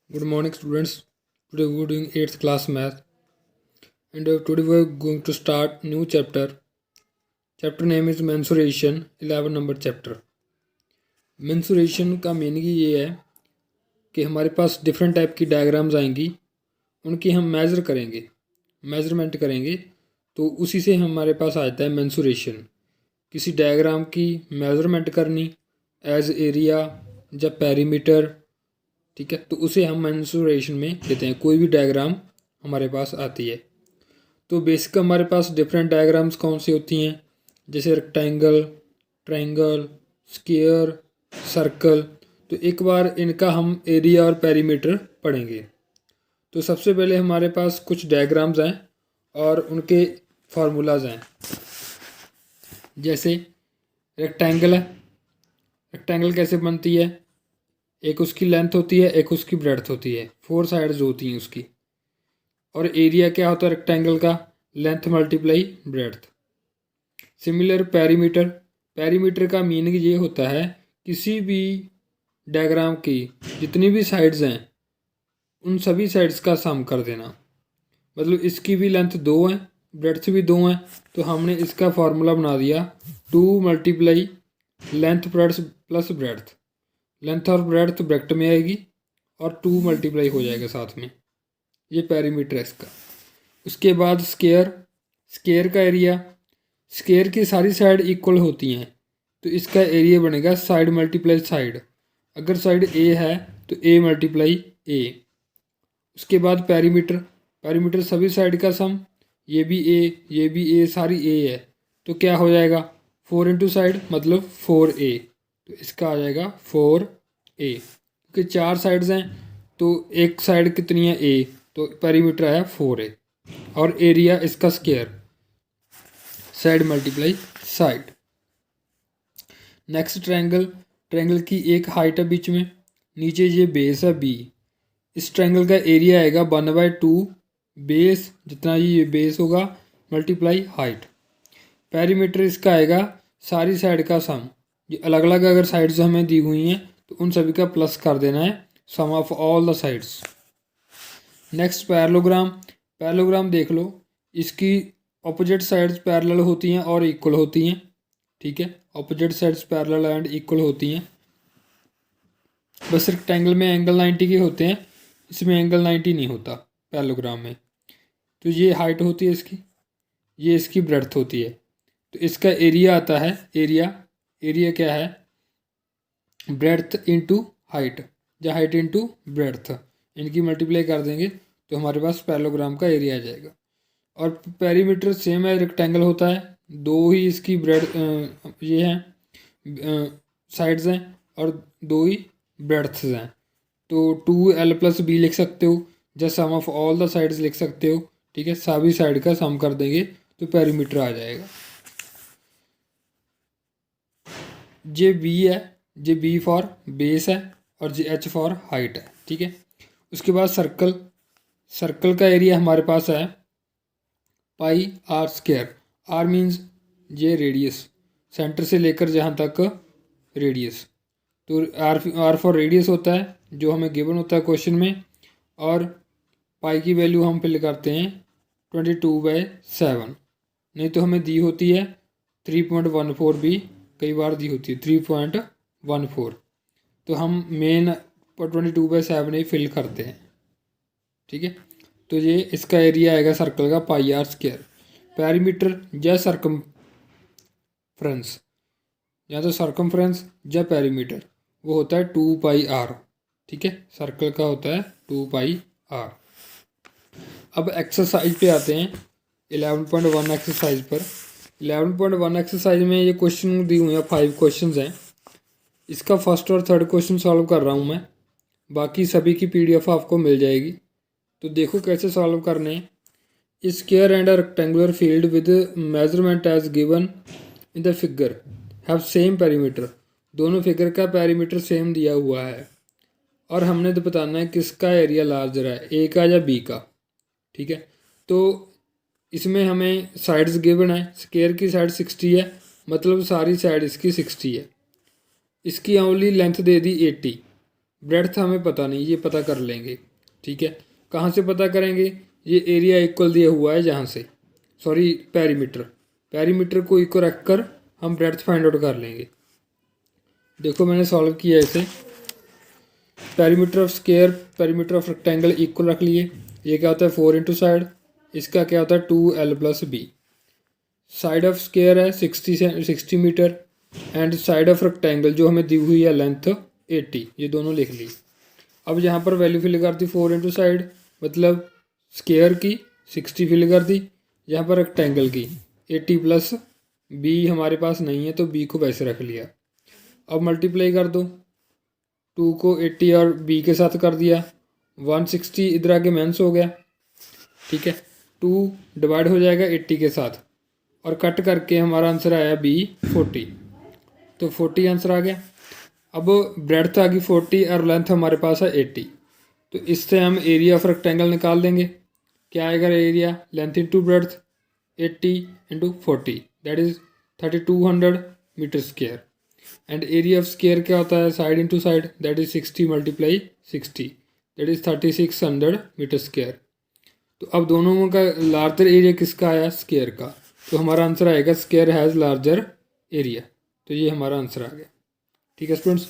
Good morning, students. Today we are doing 8th class math, and today we are going to start new chapter. Chapter name is mensuration. 11 number chapter. mensuration का meaning ये है कि हमारे पास different type की diagrams आएंगी, उनकी हम measurement करेंगे, तो उसी से हमारे पास आ जाता है mensuration. किसी डायग्राम की मेजरमेंट करनी एज एरिया या पेरीमीटर, ठीक है, तो उसे हम मेंसुरेशन में लेते हैं। कोई भी डायग्राम हमारे पास आती है तो बेसिक हमारे पास डिफरेंट डायग्राम्स कौन सी होती हैं, जैसे रेक्टेंगल, ट्रायंगल, स्क्वायर, सर्कल। तो एक बार इनका हम एरिया और पेरीमीटर पढ़ेंगे। तो सबसे पहले हमारे पास कुछ डायग्राम्स हैं और उनके फार्मूलाज हैं। जैसे रेक्टेंगल है, रेक्टेंगल कैसे बनती है, एक उसकी लेंथ होती है, एक उसकी ब्रेड्थ होती है, 4 साइड्स होती हैं उसकी। और एरिया क्या होता है रेक्टेंगल का, length multiply breadth. Similar perimeter, perimeter का मीनिंग ये होता है किसी भी डायग्राम की जितनी भी साइड्स हैं उन सभी साइड्स का सम कर देना। मतलब इसकी भी लेंथ 2 है, ब्रेड्थ भी 2 है, तो हमने इसका फार्मूला बना दिया 2 multiply length plus breadth. Length और ब्रेड्थ ब्रैकेट में आएगी और 2 मल्टीप्लाई हो जाएगा साथ में। ये पेरीमीटर है इसका। उसके बाद स्क्वायर, स्क्वायर का एरिया, स्क्वायर की सारी साइड इक्वल होती हैं तो इसका एरिया बनेगा साइड मल्टीप्लाई साइड। अगर साइड ए है तो ए मल्टीप्लाई ए। उसके बाद पेरीमीटर, पेरीमीटर सभी साइड का सम, ये भी ए, ये भी ए, सारी ए है, तो क्या हो जाएगा 4 इंटू साइड मतलब 4a, तो इसका आ जाएगा 4a। क्योंकि 4 साइड्स हैं तो एक साइड कितनी है a, तो पेरीमीटर है 4a। और एरिया इसका square, side multiply side. Next triangle, triangle की एक हाइट है बीच में, नीचे ये बेस है b। इस ट्रायंगल का एरिया आएगा 1/2 बेस, जितना ये बेस होगा मल्टीप्लाई हाइट। पेरीमीटर इसका आएगा सारी साइड का सम। ये अलग अलग अगर साइड्स हमें दी हुई हैं तो उन सभी का प्लस कर देना है, sum of all the sides. Next parallelogram, parallelogram देख लो, इसकी ऑपोजिट साइड्स पैरेलल होती हैं और इक्वल होती हैं, ठीक है, opposite sides parallel and equal होती हैं। बस रेक्टेंगल में एंगल 90 के होते हैं, इसमें एंगल 90 नहीं होता पैरेललोग्राम में। तो ये हाइट होती है इसकी, ये इसकी ब्रेड्थ होती है, तो इसका एरिया आता है, एरिया, एरिया क्या है ब्रेड्थ इंटू हाइट या हाइट इंटू ब्रेड्थ, इनकी मल्टीप्लाई कर देंगे तो हमारे पास पैरेललोग्राम का एरिया आ जाएगा। और पेरीमीटर सेम है, रेक्टेंगल होता है, 2 ही इसकी ये हैं साइड्स हैं और 2 ही ब्रेड्थ्स हैं, तो 2l + b लिख सकते हो, या सम ऑफ ऑल द साइड्स लिख सकते हो, ठीक है, सभी साइड का सम कर देंगे तो पेरीमीटर आ जाएगा। जे बी है, जे बी फॉर बेस है और जे एच फॉर हाइट है, ठीक है। उसके बाद सर्कल, सर्कल का एरिया हमारे पास है πr²। आर मीन्स ये रेडियस, सेंटर से लेकर जहाँ तक रेडियस, तो आर फॉर रेडियस होता है जो हमें गिवन होता है क्वेश्चन में। और पाई की वैल्यू हम फिल करते हैं 22/7, नहीं तो हमें दी होती है 3.14 भी कई बार दी होती है 3.14, तो हम मेन 22/7 ही फिल करते हैं, ठीक है। तो ये इसका एरिया आएगा सर्कल का πr²। पेरीमीटर या सर्कमफ्रेंस, या तो सर्कमफ्रेंस या पेरीमीटर, वो होता है 2πr, ठीक है, सर्कल का होता है 2πr। अब एक्सरसाइज पे आते हैं 11.1 एक्सरसाइज पर। 11.1 एक्सरसाइज में ये क्वेश्चन दी हुई हैं, 5 क्वेश्चन हैं। इसका फर्स्ट और थर्ड क्वेश्चन सॉल्व कर रहा हूँ मैं, बाकी सभी की PDF आपको मिल जाएगी। तो देखो कैसे सॉल्व करने हैं। Square and a rectangular field with measurement as given in the figure have same perimeter. दोनों फिगर का पेरीमीटर सेम दिया हुआ है और हमने तो बताना है किसका एरिया लार्जर है, ए का या बी का, ठीक है। तो इसमें हमें साइड्स गिवन है, स्क्वायर की साइड 60 है, मतलब सारी साइड इसकी 60 है। इसकी ओनली लेंथ दे दी 80, ब्रेड्थ हमें पता नहीं, ये पता कर लेंगे। ठीक है, कहाँ से पता करेंगे? ये एरिया इक्वल दिया हुआ है जहाँ से, सॉरी पेरीमीटर को इक्वल रख कर हम ब्रेड्थ फाइंड आउट कर लेंगे। देखो मैंने सॉल्व किया इसे, perimeter of square perimeter of rectangle equal रख लिए। ये क्या होता है 4 इंटू साइड, इसका क्या होता है 2l+b। साइड ऑफ स्क्वायर है 60 metre and side of rectangle जो हमें दी हुई है लेंथ 80, ये दोनों लिख ली। अब यहाँ पर वैल्यू फिल कर दी 4 इंटू साइड, मतलब स्क्वायर की 60 फिल कर दी, यहाँ पर रेक्टेंगल की 80 प्लस b हमारे पास नहीं है तो b को वैसे रख लिया। अब मल्टीप्लाई कर दो, 2 को 80 और b के साथ कर दिया, 160 इधर आके माइनस हो गया। ठीक है, 2 डिवाइड हो जाएगा 80 के साथ और कट करके हमारा आंसर आया b 40, तो 40 आंसर आ गया। अब ब्रेड्थ आ गई 40 और लेंथ हमारे पास है 80, तो इससे हम एरिया ऑफ रेक्टेंगल निकाल देंगे। क्या आएगा area? Length into breadth 80 into 40 that is 3200 metre square. And area of square क्या होता है? Side into side that is 60 multiply 60 that is 3600 metre square. तो अब दोनों का लार्जर एरिया किसका आया? स्क्वायर का, तो हमारा आंसर आएगा स्क्वायर हैज़ लार्जर एरिया, तो ये हमारा आंसर आ गया। ठीक है स्टूडेंट्स,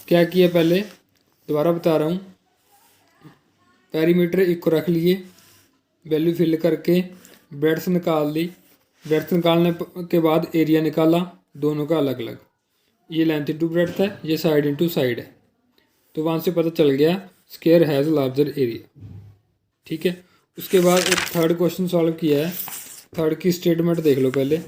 क्या किया पहले दोबारा बता रहा हूँ, पेरीमीटर इक्व रख लिए, वैल्यू फिल करके ब्रेड्थ निकाल ली, ब्रेड्थ निकालने के बाद एरिया निकाला दोनों का अलग अलग, ये लेंथ इंटू ब्रेड्थ है, ये साइड इंटू साइड है, तो वहाँ से पता चल गया स्क्वायर हैज़ लार्जर एरिया। ठीक है, उसके बाद एक थर्ड क्वेश्चन सॉल्व किया है। थर्ड की स्टेटमेंट देख लो पहले,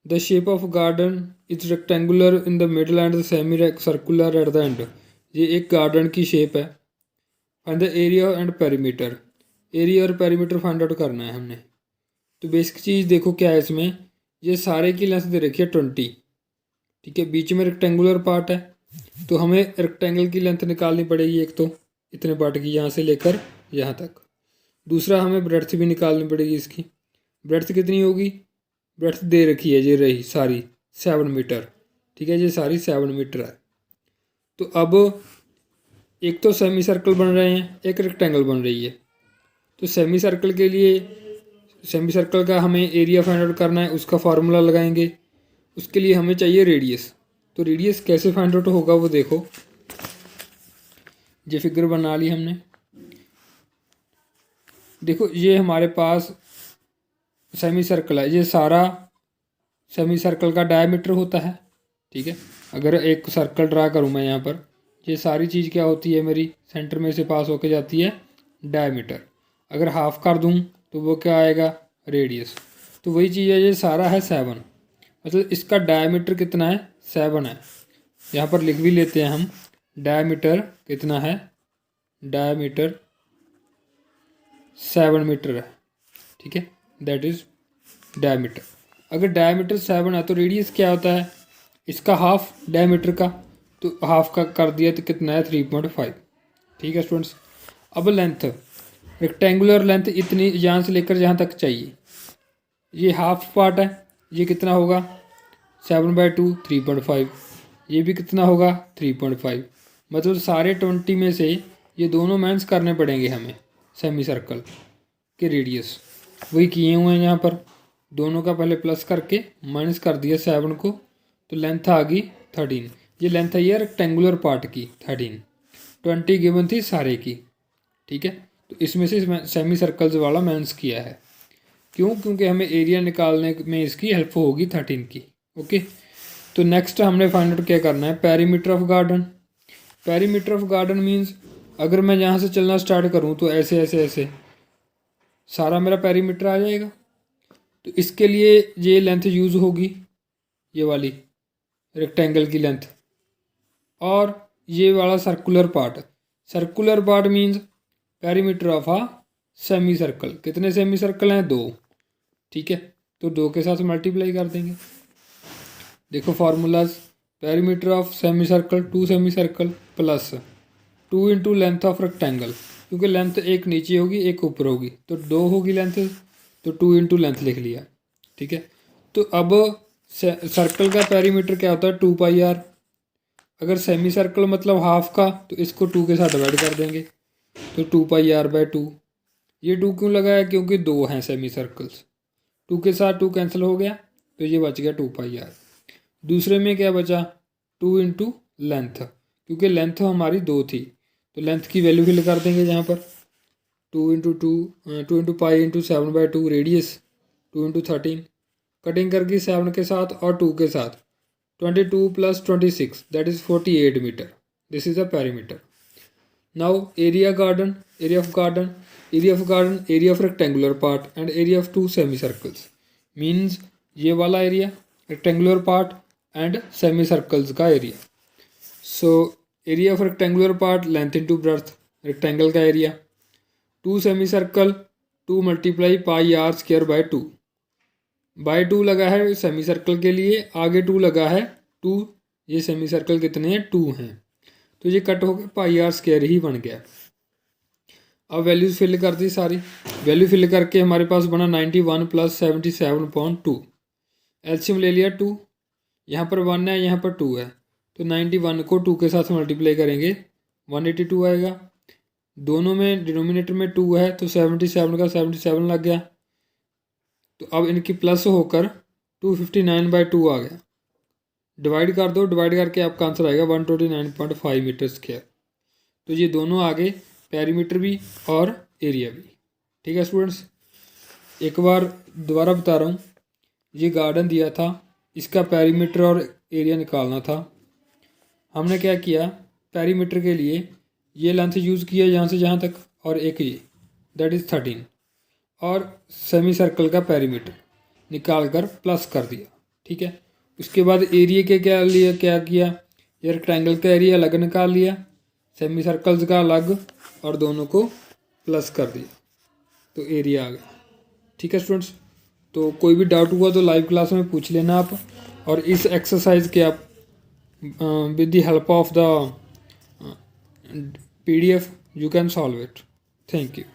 the shape of garden is rectangular in the middle and semi circular at the end. ये एक गार्डन की शेप है। Find the area and perimeter, area और पेरीमीटर फाइंड आउट करना है हमने। तो बेसिक चीज़ देखो क्या है इसमें, ये सारे की लेंथ दे रखी है 20। ठीक है, बीच में रेक्टेंगुलर पार्ट है तो हमें रेक्टेंगल की लेंथ निकालनी पड़ेगी, एक तो इतने पार्ट की यहाँ से लेकर यहाँ तक, दूसरा हमें ब्रेड्थ भी निकालनी पड़ेगी इसकी। ब्रेड्थ कितनी होगी? ब्रेड्थ दे रखी है, ये रही सारी 7 मीटर। ठीक है, ये सारी 7 मीटर है। तो अब एक तो सेमी सर्कल बन रहे हैं, एक रेक्टेंगल बन रही है। तो सेमी सर्कल के लिए, सेमी सर्कल का हमें एरिया फाइंड आउट करना है, उसका फार्मूला लगाएंगे। उसके लिए हमें चाहिए रेडियस। तो रेडियस कैसे फाइंड आउट होगा वो देखो, ये फिगर बना ली हमने। देखो ये हमारे पास सेमी सर्कल है, ये सारा सेमी सर्कल का डायमीटर होता है। ठीक है, अगर एक सर्कल ड्रा करूँ मैं यहाँ पर, ये सारी चीज़ क्या होती है मेरी सेंटर में से पास होके जाती है डायमीटर। अगर हाफ कर दूँ तो वो क्या आएगा? रेडियस। तो वही चीज़ है, ये सारा है 7, मतलब इसका डायमीटर कितना है? 7 है। यहाँ पर लिख भी लेते हैं हम, डायमीटर कितना है? डायमीटर 7 मीटर है। ठीक है, दैट इज़ डायमीटर। अगर डायमीटर 7 है तो रेडियस क्या होता है? इसका हाफ डायमीटर का, तो हाफ का कर दिया तो कितना है? 3.5। ठीक है स्टूडेंट्स, अब लेंथ, रेक्टेंगुलर लेंथ इतनी यहाँ से लेकर यहाँ तक चाहिए। ये हाफ पार्ट है, ये कितना होगा? 7/2 3.5। ये भी कितना होगा? 3.5। मतलब सारे 20 में से ये दोनों माइनस करने पड़ेंगे हमें सेमी सर्कल के रेडियस। वही किए हुए हैं यहाँ पर, दोनों का पहले प्लस करके माइनस कर दिया 7 को, तो लेंथ आ गई 13। ये लेंथ है ये रेक्टेंगुलर पार्ट की 13, 20 गिवन थी सारे की। ठीक है, तो इसमें से सेमी सर्कल्स वाला माइनस किया है। क्यों? क्योंकि हमें एरिया निकालने में इसकी हेल्प होगी 13 की। ओके, तो नेक्स्ट हमने फाइंड आउट क्या करना है? Perimeter of garden. Perimeter of garden means अगर मैं यहाँ से चलना स्टार्ट करूँ तो ऐसे ऐसे ऐसे सारा मेरा पेरीमीटर आ जाएगा। तो इसके लिए ये लेंथ यूज़ होगी, ये वाली रेक्टेंगल की लेंथ, और ये वाला circular part means perimeter of a semi circle. कितने सेमी सर्कल हैं? 2। ठीक है, तो 2 के साथ मल्टीप्लाई कर देंगे। देखो formulas, perimeter of semi circle 2 semi circle plus 2 into length of rectangle, क्योंकि लेंथ एक नीचे होगी एक ऊपर होगी, तो 2 होगी लेंथ, तो 2 इंटू लेंथ लिख लिया। ठीक है, तो अब सर्कल का पेरीमीटर क्या होता है? 2πr। अगर सेमी सर्कल मतलब हाफ का, तो इसको 2 के साथ डिवाइड कर देंगे, तो 2πr/2। ये 2 क्यों लगाया, क्योंकि 2 हैं सेमी सर्कल्स, 2 के साथ 2 कैंसिल हो गया, तो ये बच गया 2πr। दूसरे में क्या बचा, 2 इंटू लेंथ, क्योंकि लेंथ हमारी 2 थी, तो लेंथ की वैल्यू फिल कर देंगे यहाँ पर, 2 into pi into 7/2 radius, 2 into 13, cutting करके 7 के साथ और 2 के साथ, 22 + 26 that is 48 metre. This is a perimeter. Now area garden, area of rectangular part and area of 2 semicircles means ये वाला area rectangular part and semicircles का area. So area of rectangular part length into breadth, rectangle का area, 2 semicircle 2 × πr² bye 2 लगा है semi circle के लिए, आगे 2 लगा है 2, ये सेमी सर्कल कितने हैं, 2 हैं, तो ये कट होकर πr² ही बन गया। अब वैल्यूज़ फिल कर दी सारी, वैल्यू फिल करके हमारे पास बना 91 + 77.2, एलसीएम ले लिया 2, यहाँ पर 1 है यहाँ पर 2 है, तो 91 को 2 के साथ मल्टीप्लाई करेंगे 182 आएगा, दोनों में डिनोमिनेटर में 2 है तो 77 का 77 लग गया, तो अब इनकी प्लस होकर 259/2 आ गया, डिवाइड कर दो, डिवाइड करके आपका आंसर आएगा 129.5 मीटर स्क्वायर। तो ये दोनों आगे पेरीमीटर भी और एरिया भी। ठीक है स्टूडेंट्स, एक बार दोबारा बता रहा हूँ, ये गार्डन दिया था, इसका पेरीमीटर और एरिया निकालना था। हमने क्या किया, पेरीमीटर के लिए ये लेंथ यूज़ किया यहाँ से जहाँ तक, और एक ये दैट इज़ 13, और सेमी सर्कल का पेरीमीटर निकाल कर प्लस कर दिया। ठीक है, उसके बाद एरिया के क्या किया, ये रेक्टेंगल का एरिया अलग निकाल लिया, सेमी सर्कल्स का अलग, और दोनों को प्लस कर दिया, तो एरिया आ गया। ठीक है स्टूडेंट्स, तो कोई भी डाउट हुआ तो लाइव क्लास में पूछ लेना आप, और इस एक्सरसाइज के आप with the help of the PDF you can solve it. Thank you.